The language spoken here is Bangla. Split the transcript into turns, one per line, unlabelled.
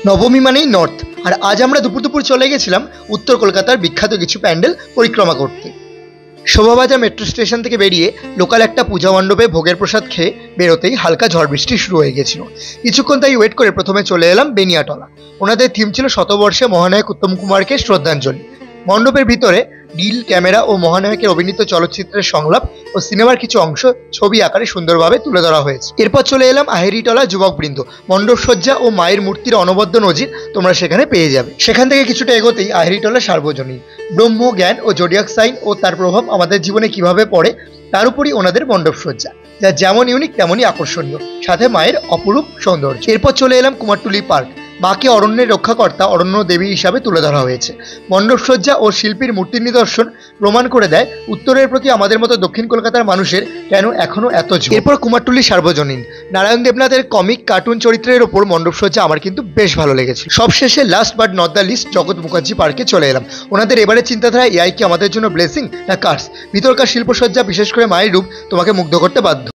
নবমী মানেই নর্থ, আর আজ আমরা দুপুর চলে গেছিলাম উত্তর কলকাতার বিখ্যাত কিছু প্যান্ডেল পরিক্রমা করতে। শোভাবাজার মেট্রো স্টেশন থেকে বেরিয়ে লোকাল একটা পূজা মণ্ডপে ভোগের প্রসাদ খেয়ে বেরোতেই হালকা ঝড় বৃষ্টি শুরু হয়ে গেছিল। কিছুক্ষণ তাই ওয়েট করে প্রথমে চলে এলাম বেনিয়াটলা। ওনাদের থিম ছিল শতবর্ষে মহানায়ক উত্তম কুমারকে শ্রদ্ধাঞ্জলি। মণ্ডপের ভিতরে নীল ক্যামেরা ও মহানায়কের অভিনীত চলচ্চিত্রের সংলাপ ও সিনেমার কিছু অংশ ছবি আকারে সুন্দরভাবে তুলে ধরা হয়েছে। এরপর চলে এলাম আহেরিটলা যুবকবৃন্দ। মণ্ডপ সজ্জা ও মায়ের মূর্তির অনবদ্য নজির তোমরা সেখানে পেয়ে যাবে। সেখান থেকে কিছুটা এগোতেই আহেরিটলা সার্বজনীন। ব্রহ্ম জ্ঞান ও জোডিয়াক সাইন ও তার প্রভাব আমাদের জীবনে কিভাবে পড়ে তার উপরই ওনাদের মণ্ডপ সজ্জা, যা যেমন ইউনিক তেমনই আকর্ষণীয়, সাথে মায়ের অপরূপ সৌন্দর্য। এরপর চলে এলাম কুমারটুলি পার্ক। মাকে অরণ্যের রক্ষাকর্তা, অরণ্য দেবী হিসাবে তুলে ধরা হয়েছে। মণ্ডপসজ্জা ও শিল্পীর মূর্তির নিদর্শন প্রমাণ করে দেয় উত্তরের প্রতি আমাদের মতো দক্ষিণ কলকাতার মানুষের কেন এখনো এত ঝোঁক। এরপর কুমারটুলি সার্বজনীন। নারায়ণ দেবনাথের কমিক কার্টুন চরিত্রের ওপর মণ্ডপসজ্জা আমার কিন্তু বেশ ভালো লেগেছে। সবশেষে last but not the least Jagat Mukherjee পার্কে চলে এলাম। ওনাদের এবারের চিন্তাধারা এআই কি আমাদের জন্য ব্লেসিং না কার্স? ভিতরকার শিল্পসজ্জা, বিশেষ করে মায়ের রূপ তোমাকে মুগ্ধ করতে বাধ্য।